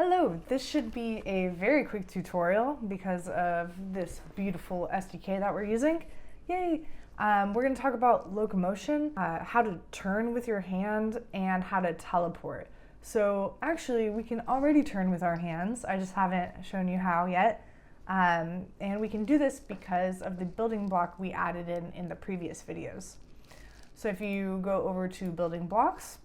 Hello, this should be a very quick tutorial because of this beautiful SDK that we're using. Yay! We're going to talk about locomotion, how to turn with your hand, and how to teleport. So actually, we can already turn with our hands. I just haven't shown you how yet. And we can do this because of the building block we added in the previous videos. So if you go over to building blocks,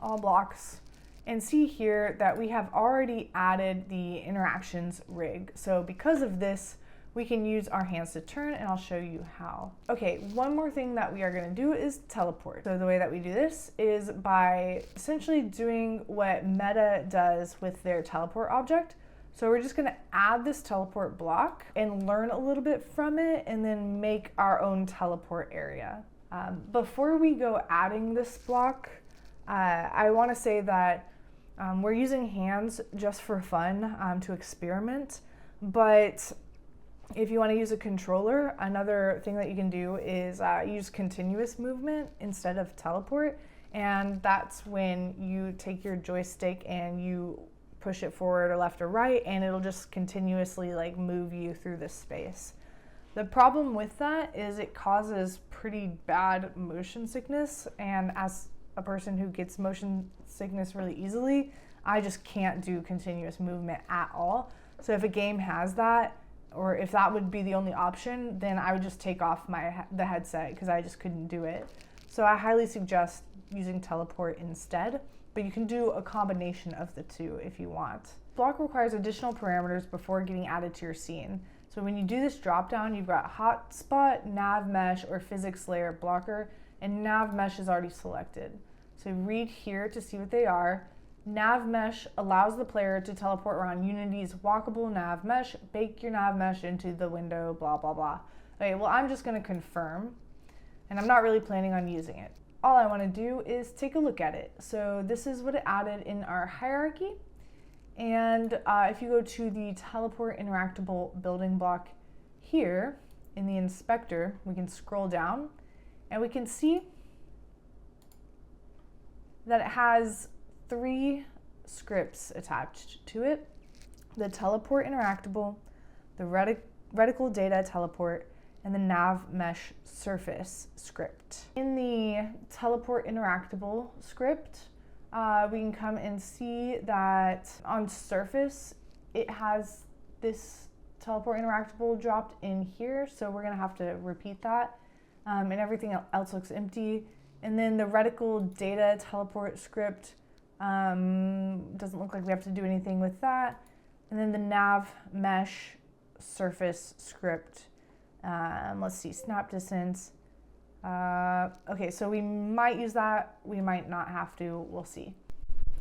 all blocks, and see here that we have already added the interactions rig. So because of this, we can use our hands to turn, and I'll show you how. Okay, one more thing that we are gonna do is teleport. So the way that we do this is by essentially doing what Meta does with their teleport object. So we're just gonna add this teleport block and learn a little bit from it and then make our own teleport area. Before we go adding this block, I wanna say that we're using hands just for fun to experiment, but if you want to use a controller, another thing that you can do is use continuous movement instead of teleport, and that's when you take your joystick and you push it forward or left or right, and it'll just continuously like move you through this space. The problem with that is it causes pretty bad motion sickness, and as a person who gets motion sickness really easily, I just can't do continuous movement at all. So if a game has that, or if that would be the only option, then I would just take off the headset because I just couldn't do it. So I highly suggest using teleport instead, but you can do a combination of the two if you want. Block requires additional parameters before getting added to your scene. So when you do this drop down, you've got hotspot, nav mesh, or physics layer blocker, and nav mesh is already selected. So read here to see what they are. Nav mesh allows the player to teleport around Unity's walkable nav mesh, bake your nav mesh into the window, blah, blah, blah. Okay, well, I'm just gonna confirm, and I'm not really planning on using it. All I wanna do is take a look at it. So this is what it added in our hierarchy. And if you go to the teleport interactable building block here in the inspector, we can scroll down and we can see that it has 3 scripts attached to it: the teleport interactable, the reticle data teleport, and the nav mesh surface script. In the teleport interactable script, we can come and see that on surface, it has this teleport interactable dropped in here, so we're gonna have to repeat that, and everything else looks empty. And then the reticle data teleport script doesn't look like we have to do anything with that. And then the nav mesh surface script, let's see, snap distance. Okay, so we might use that, we might not have to, we'll see.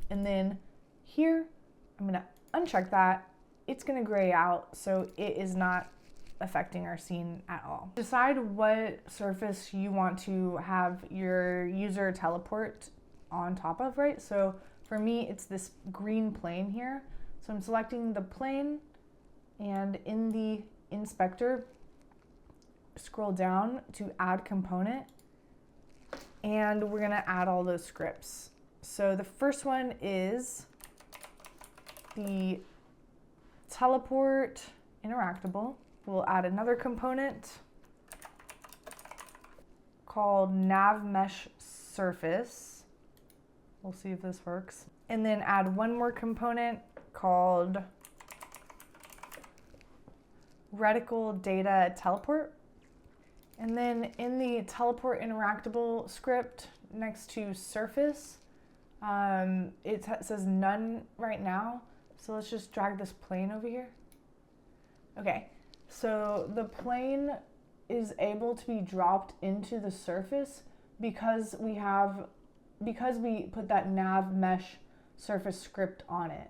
And then here, I'm gonna uncheck that. It's gonna gray out, so it is not affecting our scene at all. Decide what surface you want to have your user teleport on top of, right? So for me, it's this green plane here. So I'm selecting the plane, and in the inspector, scroll down to add component, and we're gonna add all those scripts. So the first one is the teleport interactable. We'll add another component called nav mesh surface. We'll see if this works. And then add one more component called reticle data teleport. And then in the teleport interactable script next to surface, it says none right now. So let's just drag this plane over here. Okay. So the plane is able to be dropped into the surface because we put that nav mesh surface script on it.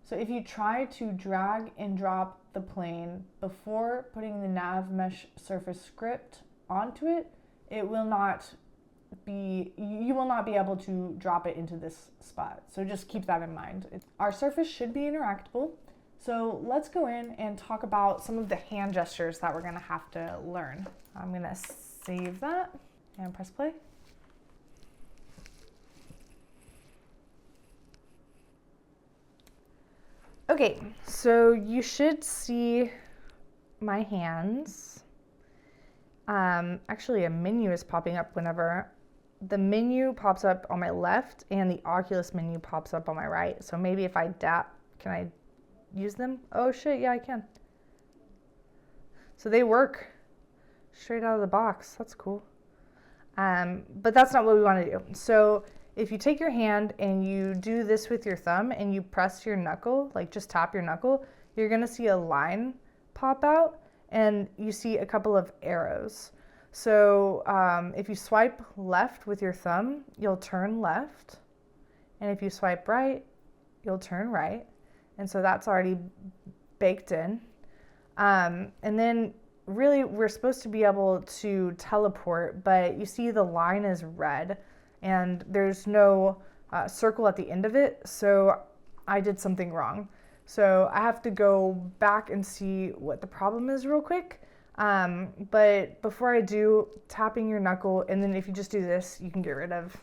So if you try to drag and drop the plane before putting the nav mesh surface script onto it, you will not be able to drop it into this spot. So just keep that in mind. Our surface should be interactable. So let's go in and talk about some of the hand gestures that we're gonna have to learn. I'm gonna save that and press play. Okay, so you should see my hands. Actually, a menu is popping up whenever the menu pops up on my left and the Oculus menu pops up on my right. So maybe if I dap, can I use them? Oh shit, yeah, I can. So they work straight out of the box. That's cool. But that's not what we want to do. So if you take your hand and you do this with your thumb and you press your knuckle, like just tap your knuckle, you're gonna see a line pop out and you see a couple of arrows. So if you swipe left with your thumb, you'll turn left. And if you swipe right, you'll turn right. And so that's already baked in. And then really we're supposed to be able to teleport, but you see the line is red and there's no circle at the end of it. So I did something wrong. So I have to go back and see what the problem is real quick. But before I do, tapping your knuckle, and then if you just do this, you can get rid of.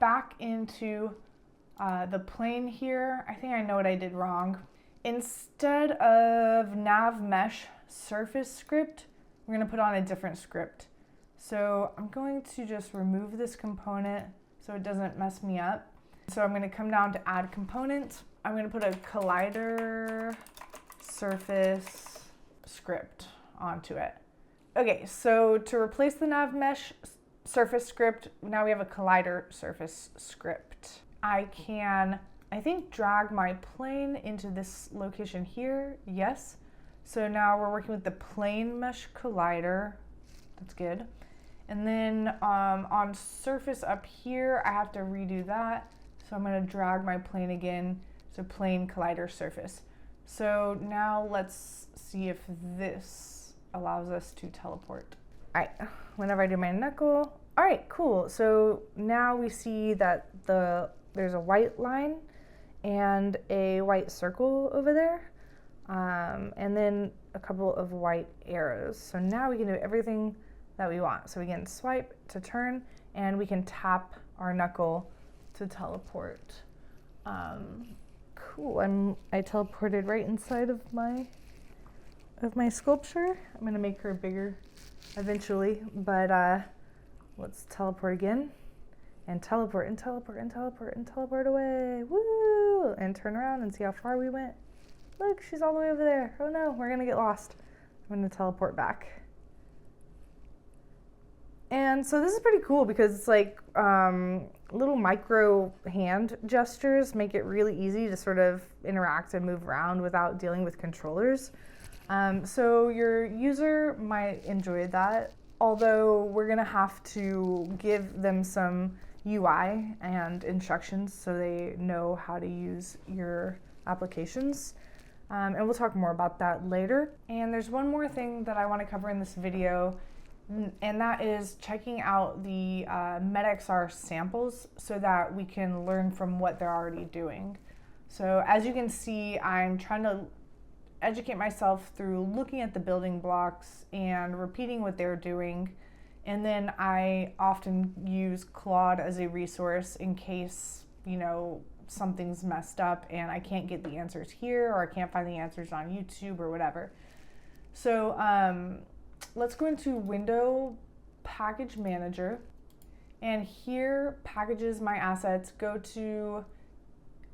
Back into the plane here. I think I know what I did wrong. Instead of nav mesh surface script, we're going to put on a different script. So I'm going to just remove this component so it doesn't mess me up. So I'm going to come down to add component. I'm going to put a collider surface script onto it. Okay, so to replace the nav mesh surface script, now we have a collider surface script. I can, I think, drag my plane into this location here. Yes. So now we're working with the plane mesh collider. That's good. And then on surface up here, I have to redo that. So I'm going to drag my plane again. So plane collider surface. So now let's see if this allows us to teleport. All right, whenever I do my knuckle. All right, cool. So now we see that there's a white line and a white circle over there. And then a couple of white arrows. So now we can do everything that we want. So we can swipe to turn and we can tap our knuckle to teleport. Cool, I teleported right inside of my sculpture. I'm gonna make her bigger eventually, but let's teleport again and teleport and teleport and teleport and teleport away. Woo! And turn around and see how far we went. Look, she's all the way over there. Oh no, we're gonna get lost. I'm gonna teleport back. And so this is pretty cool because it's like little micro hand gestures make it really easy to sort of interact and move around without dealing with controllers. So your user might enjoy that, although we're gonna have to give them some UI and instructions so they know how to use your applications. And we'll talk more about that later. And there's one more thing that I want to cover in this video, and that is checking out the Meta XR samples so that we can learn from what they're already doing. So as you can see, I'm trying to educate myself through looking at the building blocks and repeating what they're doing. And then I often use Claude as a resource in case, you know, something's messed up and I can't get the answers here, or I can't find the answers on YouTube or whatever. So let's go into Window Package Manager, and here packages my assets. Go to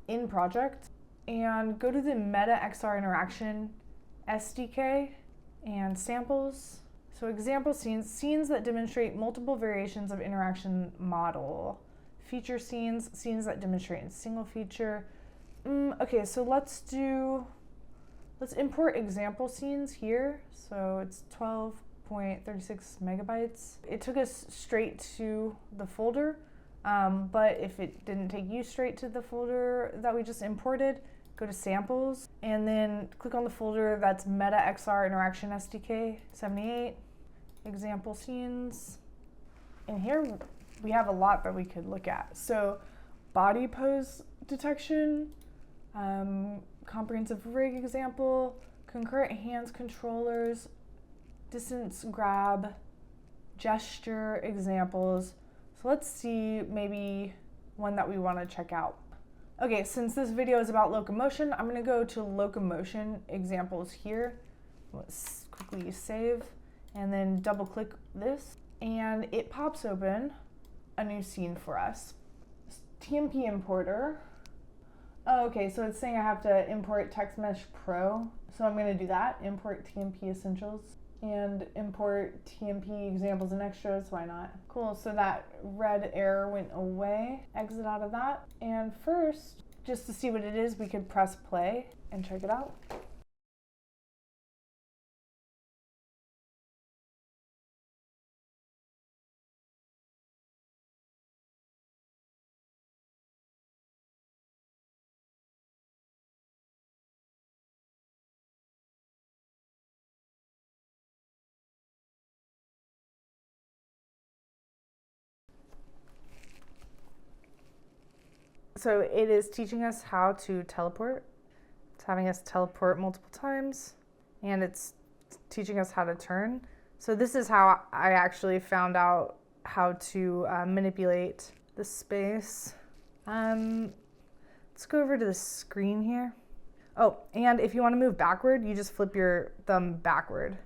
In Project and go to the Meta XR Interaction SDK and samples. So example scenes that demonstrate multiple variations of interaction model. Feature scenes that demonstrate a single feature. Okay, so let's import example scenes here. So it's 12.36 megabytes. It took us straight to the folder, but if it didn't take you straight to the folder that we just imported, go to samples and then click on the folder that's Meta XR Interaction SDK 78, example scenes. And here we have a lot that we could look at. So body pose detection, comprehensive rig example, concurrent hands controllers, distance grab, gesture examples. So let's see maybe one that we want to check out. Okay, since this video is about locomotion, I'm gonna go to locomotion examples here. Let's quickly save and then double click this and it pops open a new scene for us. TMP importer. Oh, okay, so it's saying I have to import TextMesh Pro. So I'm gonna do that, import TMP essentials and import TMP examples and extras, why not? Cool, so that red error went away. Exit out of that. And first, just to see what it is, we could press play and check it out. So it is teaching us how to teleport. It's having us teleport multiple times, and it's teaching us how to turn. So this is how I actually found out how to manipulate the space. Let's go over to the screen here. Oh, and if you want to move backward, you just flip your thumb backward.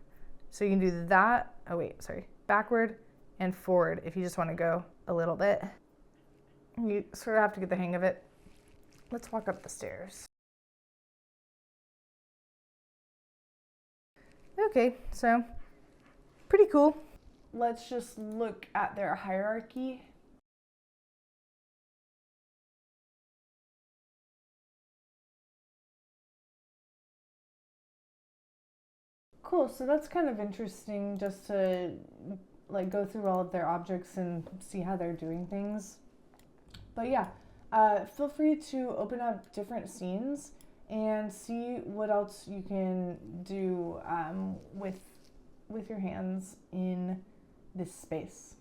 So you can do that. Oh wait, sorry. Backward and forward if you just want to go a little bit. You sort of have to get the hang of it. Let's walk up the stairs. Okay, so pretty cool. Let's just look at their hierarchy. Cool, so that's kind of interesting just to like go through all of their objects and see how they're doing things. But yeah, feel free to open up different scenes and see what else you can do with your hands in this space.